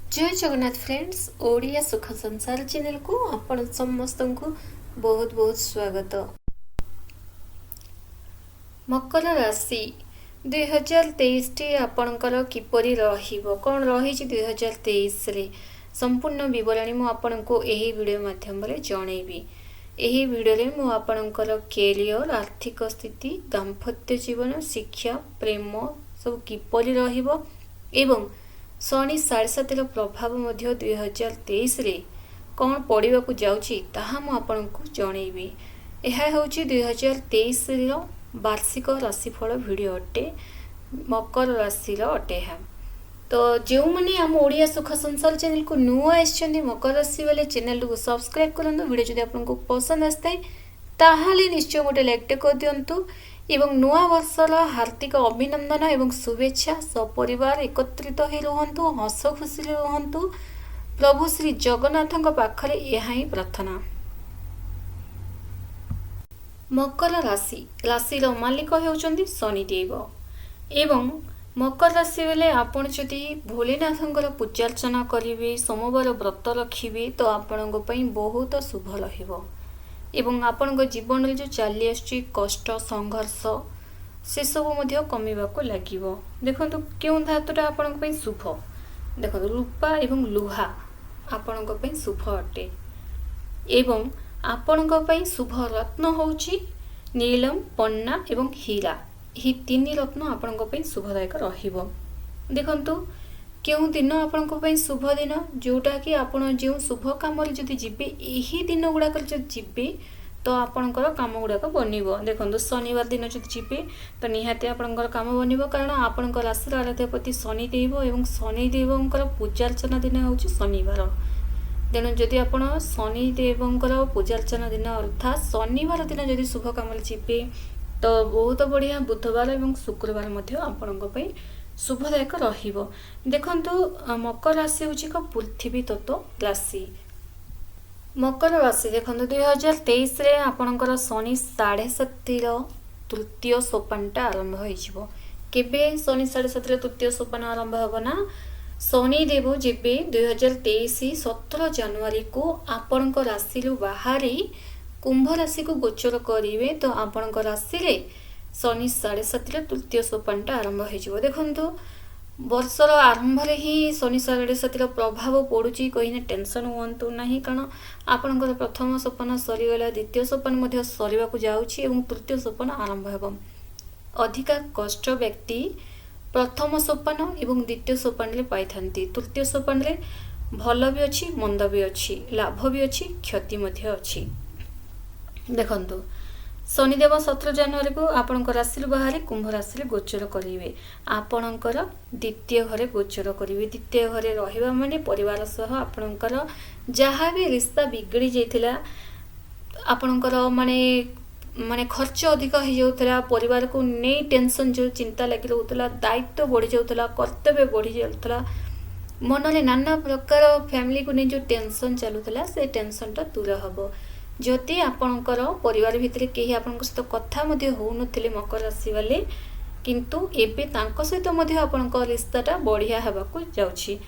जय जगन्नाथ फ्रेंड्स ओडिया सुख संसार चैनल को आपण समस्त को बहुत बहुत स्वागत। मकर राशि 2023 टी आपणकर किपरि रहिबो कोन रही 2023 रे संपूर्ण विवरणी मु आपनको एही वीडियो माध्यम रे जणैबी। एही वीडियो रे मु आपणकर कैरियर आर्थिक स्थिति दाम्पत्य जीवन शिक्षा प्रेम सब किपरि रहिबो एवं शनि 7.5 प्रभाव मध्य 2023 रे कौन पड़वा को जाउची ताहा मु आपनको जणैबी। यह हूँ 2023 वार्षिक राशिफल वीडियो अटे मकर राशि अटे है। तो जो मैंने आम ओडिया सुख संसार चैनल को नुआ आसछन्ती मकर राशि वाले चैनल को सब्सक्राइब करंतु। वीडियो जदि आपको पसंद आसताए ताहाले निश्चय गोटे लाइक कर दिंतु एवं नुआ वर्षर हार्दिक अभिनंदन एवं शुभेच्छा सपरिवार एकत्रित ही रुहंतु हस खुशी रुहंतु। प्रभु श्री जगन्नाथ पाखरे यह ही प्रार्थना। मकर राशि राशि मालिक होउचंदी शनिदेव एवं मकर राशि बेले आपण जदि भोलेनाथंकर पूजार्चना करिवे सोमवार व्रत रखिवे तो आपणको पई बहुत शुभ रहिबो एवं आपण जीवन में जो चली आसुची कष्ट संघर्ष से सब कमिबाको लागिबो। देखंतु केउं धातुटा आपणको पई शुभ देखंतु रूपा एवं लुहा आपणको पई शुभ अटे एवं आपणको पई शुभ रत्न होउची नीलम पन्ना एवं हीरा। ही तीन रत्न आपणको पई शुभदायक रहिबो। देखंतु केउं दिन आपणको पई शुभ दिन जोटा कि आपण जो शुभ काम जदि जिबे एही दिन गुड़ाक जदि जिबे तो आपणकर काम गुड़ाक बनिबो। देखंतु शनिवार दिन जदि जिबे तो निहाती आपणकर काम बनिबो कारण आपणकर राशि आराध्यपति शनिदेव एवं शनिदेवंकर पूजार्चना दिन होउची शनिवार। तेणु जदि आपण शनिदेवंकर पूजार्चना दिन अर्थात शनिवार दिन जदि शुभ काम जिबे तो बहुत बढ़िया बुधवार एवं शुक्रवार मध्य आपणको पई शुभदायक रहिबो। देखंतु मकर राशि होची एक पृथ्वी तत्व राशि। मकर राशि देखंतु 2023 रे आपणकर शनि 7.5 तृतीय सोपानटा आरंभ होइजिवो। केबे शनि 7.5 तृतीय सोपान आरंभ होबना शनि देव जेबे 2023 17 जनवरी को आपणकर राशि रु बाहरी कुंभ राशि को गोचर करिवे तो आपणकर राशि रे शनि 7.5 तृतीय सोपानटा आरंभ हो। देखो वर्षर आरंभ ही शनि 7.5 प्रभाव पड़ुची कहीं टेंशन हुंतु ना कारण आपणकर प्रथम सोपान सरीगला द्वितीय सोपान सरीवाकू जाउची एवं तृतीय सोपान आरंभ हेबो। अधिका कष्ट व्यक्ति प्रथम सोपान एवं द्वितीय सोपान रे पाइथांती। तृतीय सोपान रे भल भी अच्छी मंद भी अच्छी लाभ भी अच्छी क्षति मध्य अच्छी। देखंतु शनिदेव 17 जनवरी को आपणकर राशि बाहर कुंभ राशि गोचर करेंगे। आपणकर द्वितीय घरे गोचर करेंगे। द्वितीय घरे रहिबा माने परिवार सह आपणकर जहाँ भी रिश्ता बिगड़ी जाइथिला आपणकर माने माने खर्च अधिक हो जाउथला परिवार को नहीं टेंशन जो चिंता लगी रहउथला दायित्व बढ़ी जाउथला कर्तव्य बढ़ी जाउथला मन में नाना प्रकार फैमिली को नहीं जो टेंशन चलुथला से टेंशनटा दूर हबो। जदि आपणकर परिवार भितर कहीं आपण सहित कथा हो नथिले मकर राशि वाले किंतु एबे तांको सहित आपणकर रिश्ताटा बढ़िया हेबाकू जाउछि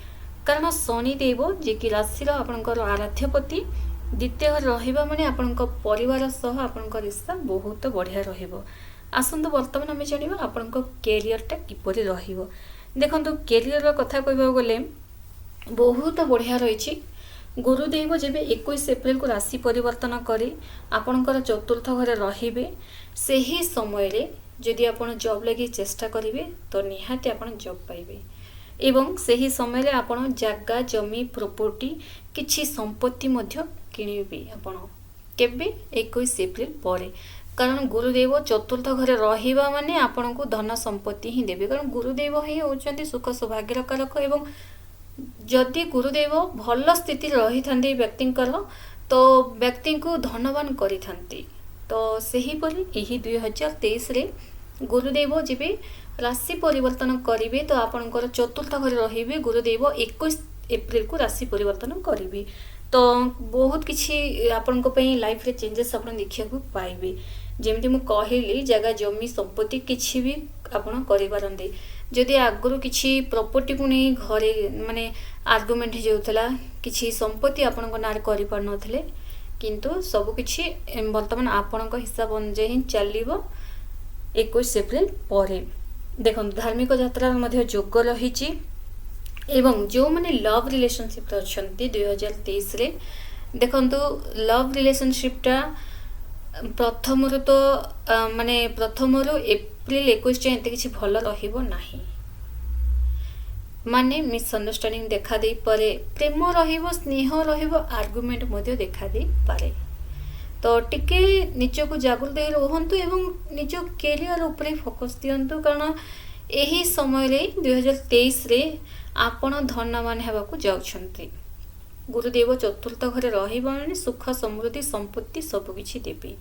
कारण शनिदेव जे कि राशि आपणकर आराध्यपति द्वितीय घर रहिबा माने आपणकर परिवार सह आपणकर रिश्ता बहुत बढ़िया रहिबो। आसंतु वर्तमान आमे जानिबा आपणकर कैरियरटा किपरि रहिबो। देखंतु कैरियर कथा कहबा गले बहुत बढ़िया रहिछि। गुरुदेव जब 21 एप्रिल को राशि परिवर्तन करी आपणकर चतुर्थ घरे रहिबे से ही समय रे जदि आपण जॉब लगी चेष्टा करिवे तो निहाती आपण जॉब पाइबे एवं से ही समय रे आपण जागा जमी प्रॉपर्टी किछि संपत्ति मध्य किनिबे आपण केबे 21 एप्रिल परे कारण गुरुदेव चतुर्थ घरे रहिबा माने आपण को धन संपत्ति ही देबे कारण गुरुदेव ही होचंती सुख सौभाग्यर कारक एवं जदि गुरुदेव भल स्थिति रही था व्यक्ति तो व्यक्ति को धनवान करी थांती। तो सही परी यही 2023 रे गुरुदेव जब राशि परिवर्तन करेंगे तो आपणकर चतुर्थ घर रहिबे गुरुदेव 21 एप्रिल को राशि परिवर्तन करेंगे तो बहुत किसी आपण लाइफ रे चेंजेस आप देखा पाइबे। जमी मुझे कहली जगह जमी संपत्ति किसी भी आपड़ कर जदि आगु किसी प्रॉपर्टी को नहीं घरे माने आर्गुमेंट हो जाउथला किसी संपत्ति आपण नाँ कर पार नथिले किंतु सब किछि वर्तमान आपण हिसाब अनुसार ही चलिबो 21 एप्रिल पर। देखो धार्मिक यात्रा मध्य जोग रही एवं जो माने लव रिलेशनशिप अच्छा 2023 रे देखो लव रिलेशनशिपटा प्रथम तो माने प्रथम एप्रिल 21 जाए एत किसी भल रहिबो नाही माने मिसअंडरस्टैंडिंग देखा दे पारे प्रेम रहिबो स्नेह रहिबो आर्गुमेंट मध्य देखा दे पारे। तो टिके निज को जागृत रहंतु एवं निज कैरियर उपरे फोकस दियंतु कारण एही समय रे 2023 रे आपण धनवान हेबाकू जाउछंती। गुरुदेव चतुर्थ घरे रहिबा माने सुख समृद्धि संपत्ति सब किछि देबे।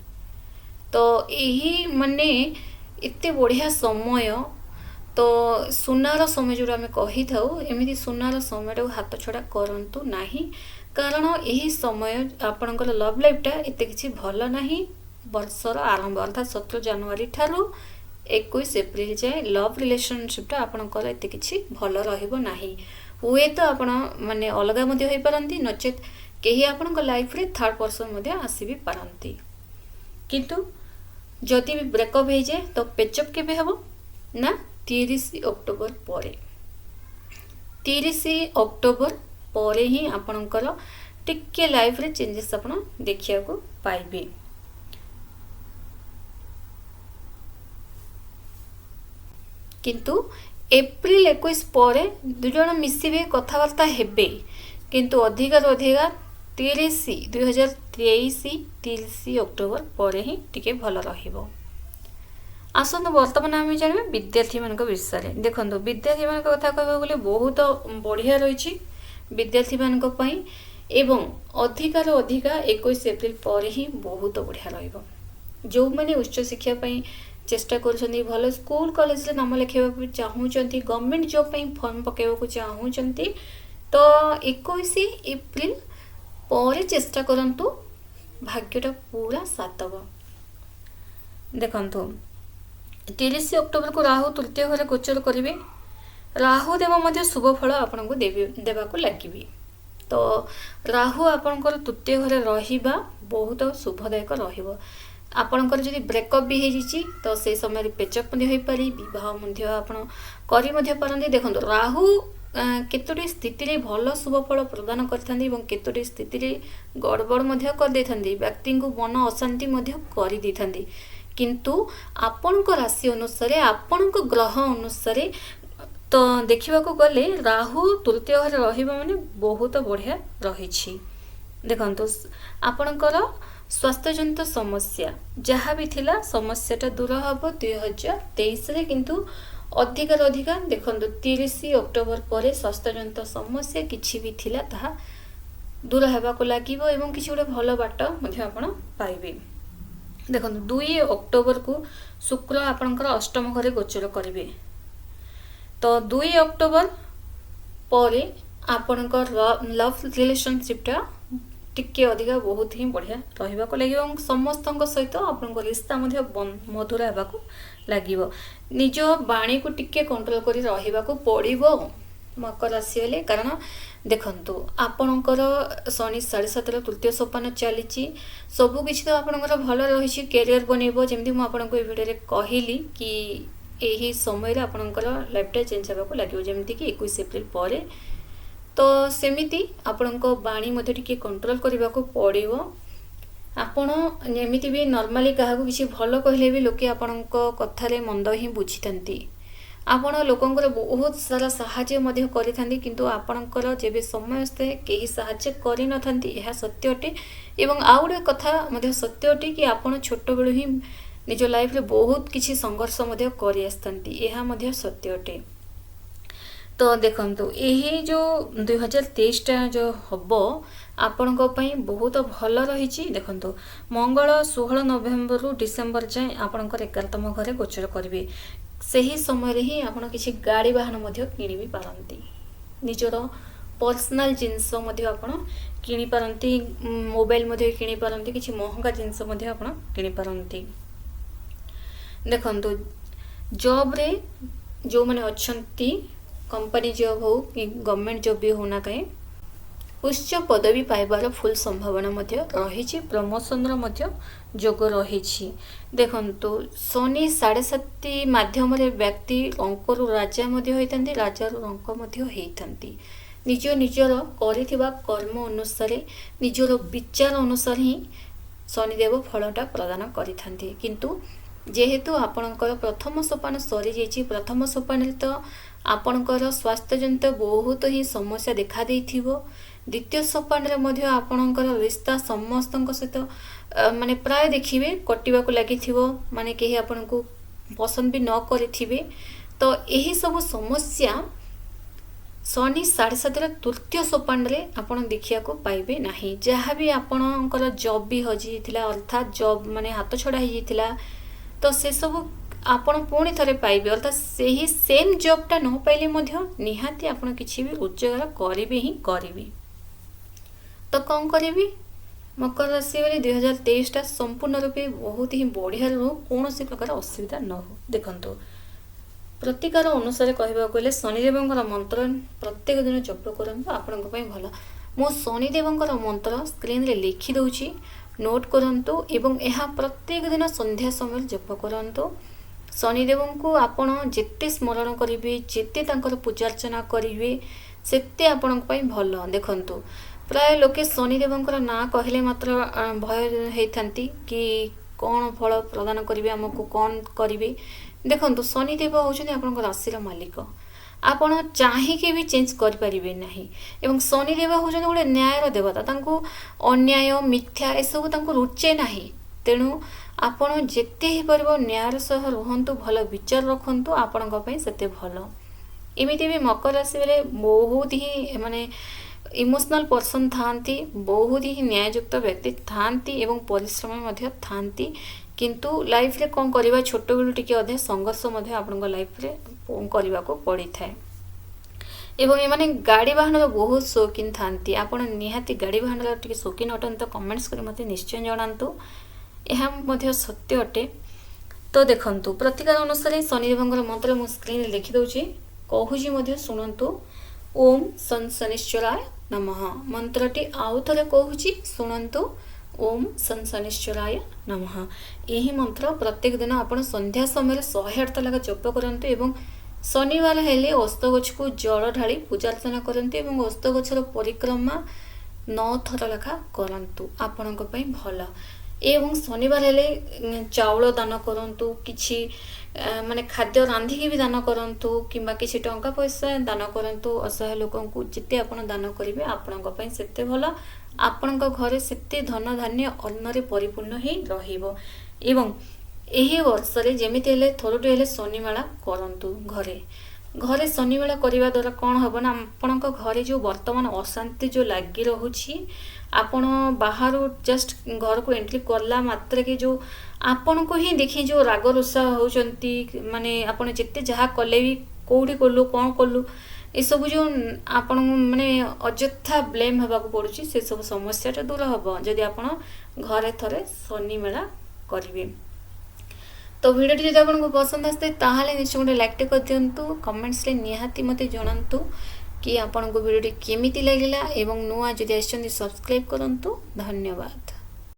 तो यही माने एते बढ़िया समय तो सुनार समय जो आम कही था एमती सुनार समय हाथ छड़ा करंतु नाही कारण यही समय आपणकर लव लाइफटा एते किछि भल नाही। वर्षर आरंभ अर्थात 17 जनवरी ठारू 21 एप्रिल जाए लव रिलेशनशिपटा आपणकर एते किछि भल रहिबो नाही। हुए तो आपण माने अलगा मध्ये होई पारंती नचेत केही आपणक लाइफ रे थर्ड पर्सन मध्ये आसी भी पारंती किंतु जदि भी ब्रेकअप हो जाए तो पेचअप केबे हबो ना 30 अक्टोबर पर 30 अक्टोबर पर ही आपणकर टिके लाइफ रे चेंजेस आपण देखिया को पाइबे। किंतु एप्रिल 21 पर दुई जन मिसिबे कथबार्ता हेबे किंतु अधिक 30 अक्टोबर पर ही टिके भल रहिबो। आसंतु वर्तमान आम जानिबा विद्यार्थी मान विषय में। देखो विद्यार्थी मान कथा कहबा बोले बहुत बढ़िया रही विद्यार्थी मान पई एवं अधिकार अधिका 21 एप्रिल पर ही बहुत बढ़िया रहिबो। जो माने उच्च शिक्षा पई चेष्टा करुछंती भल स्कूल कॉलेज रे नाम लिखेबा चाहूचंती गवर्नमेंट जॉब पई फॉर्म पकेबा चाहूचंती तो 21 एप्रिल पर चेष्टा करंतु भाग्यटा पूरा सातब। देखंतु 30 अक्टोबर को राहु तृतीय घरे गोचर करिवे राहु देव मध्य शुभ फल आपन को देबा को लागिबे। तो राहु आपनकर तृतीय घरे रहिबा बहुत शुभदायक रहिबो। आपनकर जदि ब्रेकअप भी हो जाइए तो से समय पेचअप हो पारि बह आपण करी पारती। देखो राहु केतोटी स्थिति भल शुभ फल प्रदान करथांती एवं केतोटी स्थिति गड़बड़ कर देथांती व्यक्ति को मन अशांति कर देथांती किंतु आपणक राशि अनुसार आपणक ग्रह अनुसार तो देखा गले राहु तृतीय घरे रहिबा माने बहुत बढ़िया रही। देखंतु आपणकर स्वास्थ्य जनित समस्या जहाँ भी थिला समस्याटा दूर हम 2023 रे किंतु अधिकार अधिका देखो 30 अक्टोबर पर स्वास्थ्य जनित समस्या किछि भी थिला ताहा दूर हेबा को लागिबो एवं किछि गोटे भल बाट मध्ये आपण पाइबे। देखो 2 अक्टोबर को शुक्र आपणकर अष्टम घरे गोचर करिवे तो 2 अक्टोबर पर आपणकर लव रिलेशनशिपटा टिके अधिका बहुत ही बढ़िया रहिबा को लगे और समस्त सहित आपन रिश्ता मधुर हेबा को लागिबो। निज बाणी को टिके कंट्रोल करी रहिबा को पड़िबो मकर राशि वाले कारण देखंतु आपणकर शनि 7.5 तृतीय सोपान चली सबु किछि तो आपणकर भल रही कैरियर बनइबो जेमती मु आपनको ए वीडियो रे कहिली कि एही समय रे आपणकर लाइफटा चेंज हेबा को लागिबो जेमती कि 21 एप्रिल पर तो सेमिति आपणको बाणी मध्ये टिके कंट्रोल करबा को पड़िबो। आपण एमिति भी नॉर्मली काहाकू किछि भल कहले भी लोके आपणको कथारे मंद ही बुझिथांती आपण लोकंकर बहुत सारा सहाय्य मध्ये करिथांती किंतु आपणकर जेबे समय आस्ते केही सहाय्य करि नथांती एहा सत्य अटे एवं आउडे कथा मध्ये सत्य अटे कि आपण छोट बेलु ही निज लाइफ रे बहुत किछि संघर्ष मध्ये करि आस्तांती एहा मध्ये सत्य अटे। तो देखंतु यही जो 2023 टा जो हबो आपनको पई बहुत भल रही। देखंतु मंगल 16 नवेम्बर रु डिसेम्बर जाए आपणकर 11तम घरे गोचर करिवे सही समय रे ही आपण किछि गाड़ी वाहन मध्ये किनि भी पारंती निजर पर्सनल जिंस मध्ये आपण किनि पारंती मोबाइल मध्ये किनि पारंती किछि महंगा जिंस मध्ये आपण किनि पारंती। देखंतु जॉब रे जो मैंने अच्छी कंपनी जॉब हो कि गवर्नमेंट जॉब भी होना कहीं उच्च पदवी पाइबार फुल संभावना मध्य रही प्रमोशन जोग रही देखंतु शनि 7.5 माध्यम व्यक्ति अंकरु राजा होता राजार अंक होता निज निजर करिथिबा कर्म अनुसार निजर विचार अनुसार ही शनिदेव फलटा प्रदान करिथांती किंतु जेहेतु आपणकर प्रथम सोपान सरी जाइछि प्रथम सोपान तो आपणकर स्वास्थ्य जनित बहुत ही समस्या देखा देइथिबो द्वितीय सोपान रे मध्य आपणकर रिश्ता समस्त सहित माने प्राय देखिबे कटिबा को लागिथिबो माने केही आपनको पसंद भी न करिथिबे तो यही सब समस्या शनि 7.5 तृतीय सोपान रे आपण देखिया को पाइबे नाही जहाँ भी आपणकर जॉब भी हजि थिला अर्थात जॉब माने हाथ छड़ा ही थिला तो से सब आपण पुणी थरे पाइबे अर्थात सही सेम जॉबटा न पाइले मध्य निहाती आपण किछि भी रोजगार करिवे ही करिवे तो कौन करिवे मकर राशि वाले 2023 टा संपूर्ण रूपे बहुत ही बढ़िया रो कौन सी प्रकार असुविधा न हो देखंतो प्रतिकार अनुसार कहबा गले शनिदेवंकर मंत्र प्रत्येक दिन जप करंतु आपन पई भला मो शनिदेवंकर मंत्र स्क्रीन रे लिखि दउची नोट करंतु एवं यह प्रत्येक दिन संध्या समय जप करंतु शनिदेव को आपण जेते स्मरण करिवे जेते तांकर पूजार्चना करिवे सेते आपन पई भल देखंतु प्राय लोके शनिदेवंकर ना कहले मात्र भय हेथांती कि कौन फल प्रदान करिवे हमको कौन करिवे देखंतु शनिदेव होउछन्ती आपन राशि मालिक आपण चाहिके भी चेंज कर परिबे नाही एवं शनिदेव होउछन्ती गोटे न्यायर देवता तांको अन्याय मिथ्या ए सब तांको रुचे नाही तेणु आपण जेते ही परबो न्यायर सह रहंतु भल विचार रखंतु आपन पई सेते भल एमिति भी मकर राशि वाले बहुत ही माने इमोशनल पर्सन थांती बहुत ही न्याययुक्त व्यक्ति थांती एवं परिश्रमी मध्य थांती किंतु लाइफ रे कौन करवा छोट बेलू टिके अधे संघर्ष मध्य आपन लाइफ रे करने को पड़ी थाए एवं एमाने गाड़ी वाहन बहुत शौकीन थांती आपण निहाती गाड़ी वाहन टिके शौकीन अटन तो कमेंट्स कर मते निश्चय जणांतु एहा मध्य सत्य अटे तो देखंतु प्रतिकार अनुसार शनिदेवंकर मंत्र मो स्क्रीन रे लिखि दउची कहूजी मध्य सुनंतु ओम सन शनिश्चराय नमः मंत्रटी आउ थरे कहूची सुनंतु ओम सन शनिश्चराय नमः यही मंत्र प्रत्येक दिन आपण संध्या समय 108 लगा जप करंतु एवं शनिवार हेले अस्तगछ को जल ढाली पूजार्चना करंतु एवं अस्तगछर परिक्रमा 9 थर लखा करंतु आपणक पई भल एवं शनिवार हेले चाउल दान करंतु किछि माने खाद्य रांधिकी भी दान करंतु किंबा किछि टंका पैसा दान करंतु असहाय लोकन को जिते आपण दान करिवे आपणक पई सेते भल आपणक घरे सेते धन धान्य अन्न रे परिपूर्ण ही रहिबो एवं एही वर्ष रे जेमिति हेले थोरटे हेले शनिमेला करंतु घरे घरे शनिमेला करिवा द्वारा कोन हबो ना आपणक घरे जो वर्तमान अशांति जो लागि रहुछि आपण बाहर जस्ट घर को एंट्री करला मात्र के जो आपण को ही देखि जो राग रुषा होचंती माने आपण जेते जहा कले भी कोठी करलु कोन करलु ए सब जो आपण माने अजथा ब्लेम हेबा को पड़ुची से सब समस्या टा दूर हबो जदि आपण घरे थरे शनि मेला करिवे तो वीडियो टी जदि आपन को पसंद आस्ते ताहाले निश्चय गोटे लाइक टे कर दियंतु कमेंट्स रे निहाती मते जणांतु कि आपन को वीडियो टी केमिति लागिला एवं नुआ जदि आछन सब्सक्राइब करंतु धन्यवाद।